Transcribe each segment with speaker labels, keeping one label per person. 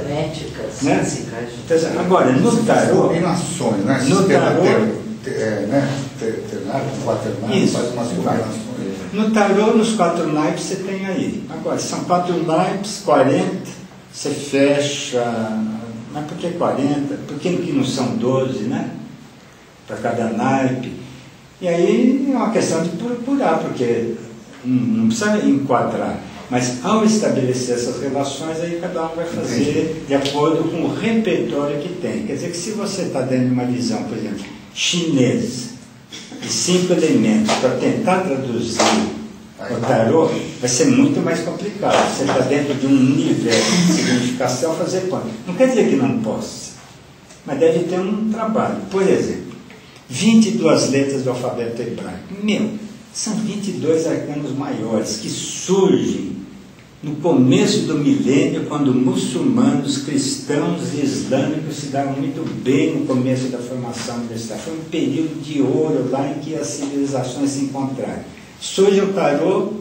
Speaker 1: Herméticas,
Speaker 2: né? Então, agora, no tarô...
Speaker 3: Combinações, né?
Speaker 2: No tarô...
Speaker 3: faz umas combinações.
Speaker 2: No tarô, nos 4 naipes, você tem aí. Agora, são 4 naipes, 40, você fecha... Mas por que 40? Por que não são 12, né? Para cada naipe. E aí é uma questão de procurar, porque não precisa enquadrar. Mas ao estabelecer essas relações, aí cada um vai fazer de acordo com o repertório que tem. Quer dizer que se você está dentro de uma visão, por exemplo, chinesa, de 5 elementos, para tentar traduzir o tarô, vai ser muito mais complicado. Você está dentro de um universo de significação, fazer conta. Não quer dizer que não possa, mas deve ter um trabalho. Por exemplo, 22 letras do alfabeto hebraico. São 22 arcanos maiores que surgem no começo do milênio, quando muçulmanos, cristãos e islâmicos se davam muito bem no começo da formação universitária. Foi um período de ouro lá em que as civilizações se encontraram. Surge o tarô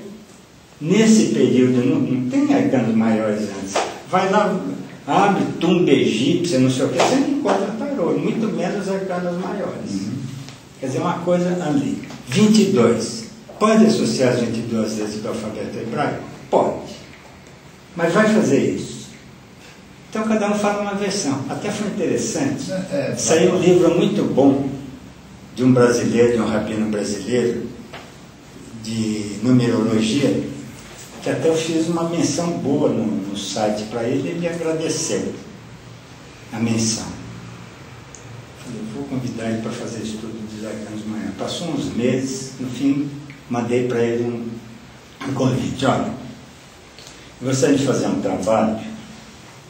Speaker 2: nesse período, não tem arcanos maiores antes. Vai lá, abre tumba egípcia, não sei o que, você não encontra tarô, muito menos arcanos maiores. Quer dizer, uma coisa ali. 22. Pode associar as 22 letras do alfabeto hebraico? Pode. Mas vai fazer isso. Então cada um fala uma versão. Até foi interessante. Saiu um livro muito bom de um brasileiro, de um rabino brasileiro, de numerologia, que até eu fiz uma menção boa no site para ele, e ele agradeceu a menção. Falei, vou convidar ele para fazer estudo dos arcanos maiores. Passou uns meses, no fim, mandei para ele um convite. Olha, eu gostaria de fazer um trabalho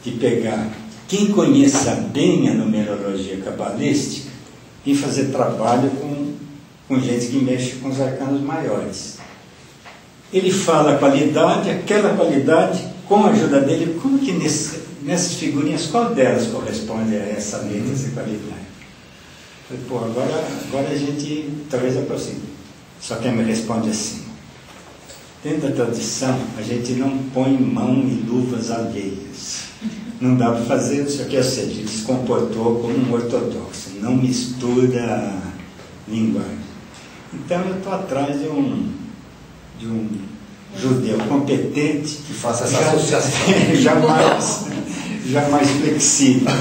Speaker 2: de pegar quem conheça bem a numerologia cabalística e fazer trabalho com gente que mexe com os arcanos maiores. Ele fala a qualidade, aquela qualidade, com a ajuda dele, como que nessas figurinhas, qual delas corresponde a essa letra, essa qualidade? Eu falei, pô, agora a gente talvez aproxime. Só que ele me responde assim: dentro da tradição, a gente não põe mão em luvas alheias. Não dá para fazer isso aqui, ou seja, ele se comportou como um ortodoxo, não mistura linguagem. Então eu estou atrás de um judeu competente
Speaker 3: que faça essa associação.
Speaker 2: jamais flexível.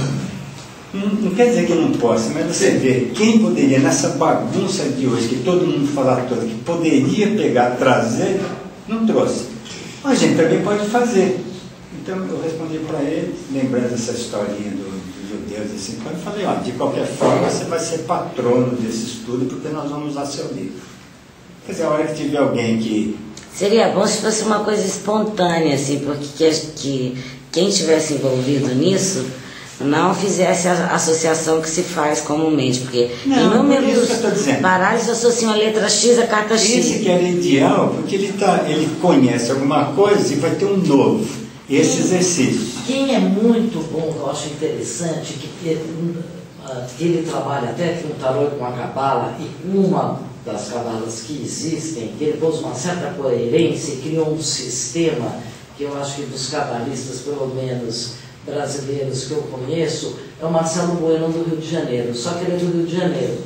Speaker 2: Não quer dizer que não possa, mas você vê quem poderia, nessa bagunça de hoje, que todo mundo fala todo, que poderia pegar, trazer, não trouxe. Mas a gente também pode fazer. Então eu respondi para ele, lembrando essa historinha dos judeus, assim, quando eu falei, ó, de qualquer forma você vai ser patrono desse estudo, porque nós vamos usar seu livro. Quer dizer, a hora que tiver alguém que...
Speaker 1: Seria bom se fosse uma coisa espontânea, assim, porque que quem estivesse envolvido nisso não fizesse a associação que se faz comumente, porque inúmeros baralhos associam a letra X à carta X.
Speaker 2: Esse que era ideal, porque ele conhece alguma coisa e vai ter um novo. Esse exercício.
Speaker 4: Quem é muito bom, eu acho interessante, que ele trabalha até com o tarô e com a cabala, e uma das cabalas que existem, que ele pôs uma certa coerência e criou um sistema que eu acho que dos cabalistas, pelo menos brasileiros que eu conheço, é o Marcelo Bueno do Rio de Janeiro, só que ele é do Rio de Janeiro.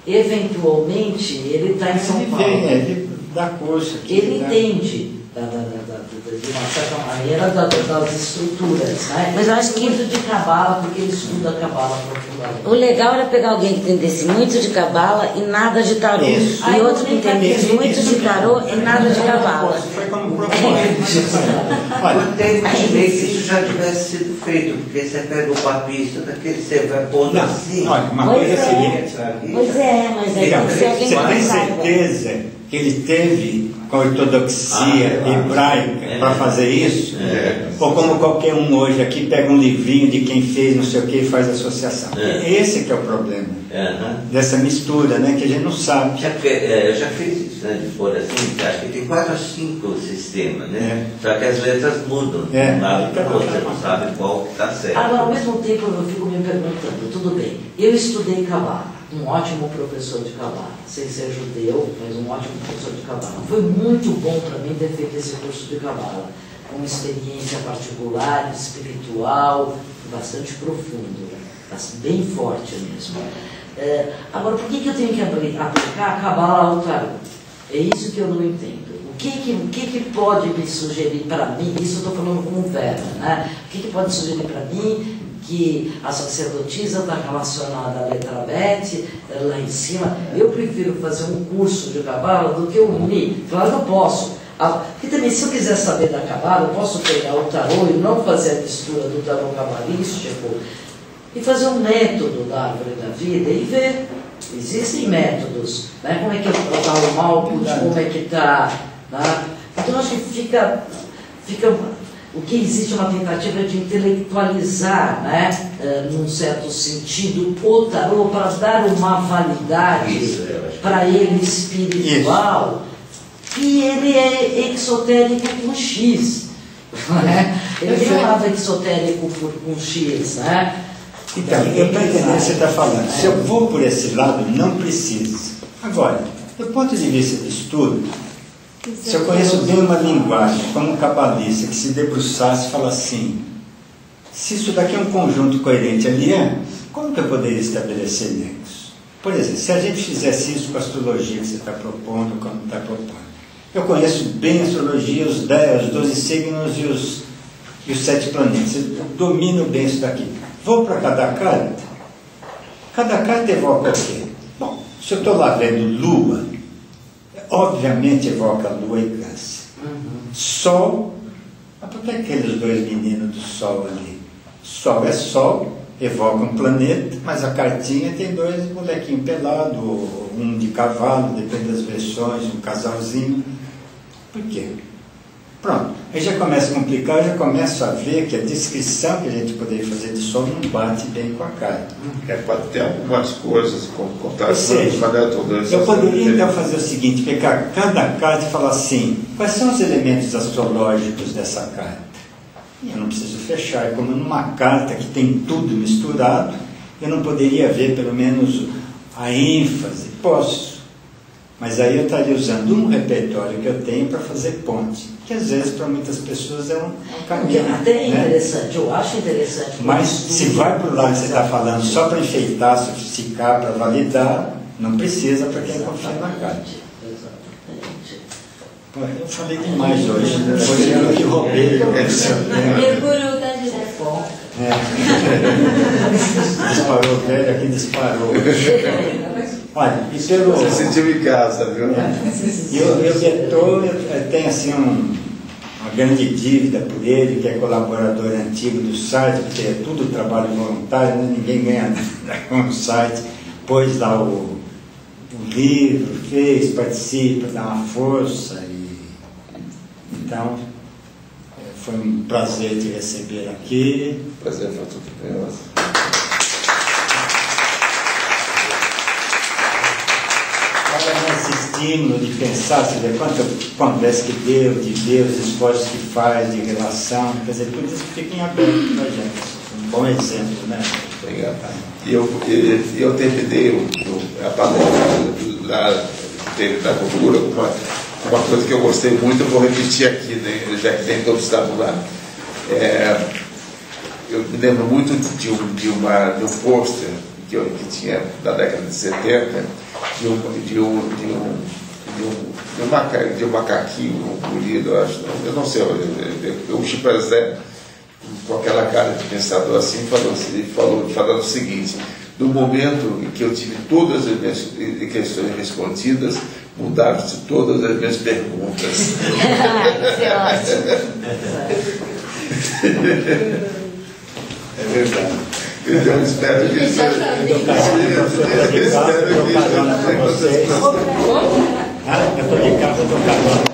Speaker 4: Eventualmente, ele está em São Paulo.
Speaker 2: Ele dá curso aqui.
Speaker 4: Ele entende, de uma certa maneira, das estruturas, né?
Speaker 1: Mas eu acho que
Speaker 4: muito de cabala, porque ele estuda cabala profundamente.
Speaker 1: o legal era pegar alguém que entendesse muito de cabala e nada de tarô.
Speaker 2: Isso.
Speaker 1: E outro que entendesse muito de tarô e nada de cabala.
Speaker 2: Foi como propósito.
Speaker 5: Olha, eu imaginei que isso já tivesse sido feito, porque você pega o papista, daquele você vai pondo assim.
Speaker 2: Olha, uma
Speaker 1: Pois
Speaker 2: coisa é a
Speaker 1: é.
Speaker 2: seguinte.
Speaker 1: Pois é, mas aí tem que ser alguém
Speaker 2: Você
Speaker 1: que
Speaker 2: tem
Speaker 1: saiba.
Speaker 2: certeza que ele teve com a ortodoxia hebraica para fazer isso? Ou como qualquer um hoje aqui pega um livrinho de quem fez não sei o que e faz associação? Esse que é o problema dessa mistura, né, que a gente não sabe.
Speaker 5: Eu já fiz isso, né, de pôr assim, acho que tem 4 ou 5 sistemas, né? Só que as letras mudam, de um lado para o outro, você não sabe qual que está certo.
Speaker 4: Agora, ao mesmo tempo, eu fico me perguntando, tudo bem, eu estudei cabala, um ótimo professor de cabala, sem ser judeu, mas um ótimo professor de cabala. Foi muito bom para mim ter feito esse curso de cabala. uma experiência particular, espiritual, bastante profundo, bem forte mesmo. Agora, por que eu tenho que aplicar a Cabala ao tarô? É isso que eu não entendo. O que pode me sugerir para mim, isso eu estou falando como verbo, né? O que pode sugerir para mim que a sacerdotisa está relacionada à letra Bet, lá em cima? Eu prefiro fazer um curso de Cabala do que unir. Claro que eu posso. Porque também, se eu quiser saber da Cabala, eu posso pegar o tarô e não fazer a mistura do tarô cabalístico e fazer um método da árvore da vida e ver. Existem métodos, né? Como é que está o Malkuth, como é que está. Né? Então, acho que fica o que existe é uma tentativa de intelectualizar, né? Num certo sentido, o tarô para dar uma validade para ele espiritual. E ele é exotérico com X. Né? Ele tem um lado exotérico com X, né?
Speaker 2: Então, eu estou entendendo o que você está falando. Se eu vou por esse lado, não precisa. Agora, do ponto de vista do estudo, se eu conheço bem uma linguagem, como um cabalista, que se debruçasse e fala assim, se isso daqui é um conjunto coerente ali, como que eu poderia estabelecer nexo? Por exemplo, se a gente fizesse isso com a astrologia que você está propondo, como está propondo. Eu conheço bem a astrologia, os 12 signos e os 7 planetas. Eu domino bem isso daqui. Vou para cada carta. Cada carta evoca o quê? Bom, se eu estou lá vendo Lua, obviamente evoca Lua e Câncer. Sol, mas por que aqueles dois meninos do Sol ali? Sol é Sol, evoca um planeta, mas a cartinha tem dois molequinhos pelados, um de cavalo, depende das versões, um casalzinho. Por quê? Pronto, aí já começa a complicar, eu já começo a ver que a descrição que a gente poderia fazer de Sol não bate bem com a carta.
Speaker 3: Pode ter algumas coisas, contar.
Speaker 2: Ou seja, eu poderia então fazer o seguinte, pegar cada carta e falar assim, quais são os elementos astrológicos dessa carta? E eu não preciso fechar, como numa carta que tem tudo misturado, eu não poderia ver pelo menos a ênfase, posso. Mas aí eu estaria usando um repertório que eu tenho para fazer ponte, que às vezes para muitas pessoas é um caminho.
Speaker 4: Até é interessante, eu acho interessante.
Speaker 2: Mas se vai para o lado que você está falando só para enfeitar, sofisticar, para validar, não precisa para quem confia na carta.
Speaker 4: Exatamente.
Speaker 2: Eu falei demais hoje, hoje eu que roubei.
Speaker 6: Mergulho da direção.
Speaker 2: Disparou, velho, aqui disparou. Olha, e pelo...
Speaker 3: Você sentiu em casa, viu?
Speaker 2: Eu tenho assim uma grande dívida por ele, que é colaborador antigo do site, porque é tudo trabalho voluntário, né? Ninguém ganha nada com o site. Pôs lá o livro, fez, participa, dá uma força. Então, foi um prazer te receber aqui.
Speaker 3: Prazer foi tudo meu.
Speaker 2: Esse estímulo de pensar, você vê quanta conversa que deu, de ver os esforços que faz, de relação, quer dizer, tudo isso fica em aberto para a gente. Um bom exemplo, né?
Speaker 3: Obrigado. E eu terminei a palestra lá da cultura com uma coisa que eu gostei muito, eu vou repetir aqui, né, já que tem todo o vestibular. Eu me lembro muito de um pôster que tinha da década de 70, de um macaquinho bonito, eu não sei, um chimpanzé com aquela cara de pensador assim, falando o seguinte: no momento em que eu tive todas as minhas questões respondidas, mudaram-se todas as minhas perguntas.
Speaker 6: Isso é ótimo.
Speaker 2: É verdade.
Speaker 3: Eu espero que isso
Speaker 2: Eu estou de carro, eu dou carona para vocês. Eu estou de carro, eu dou carona.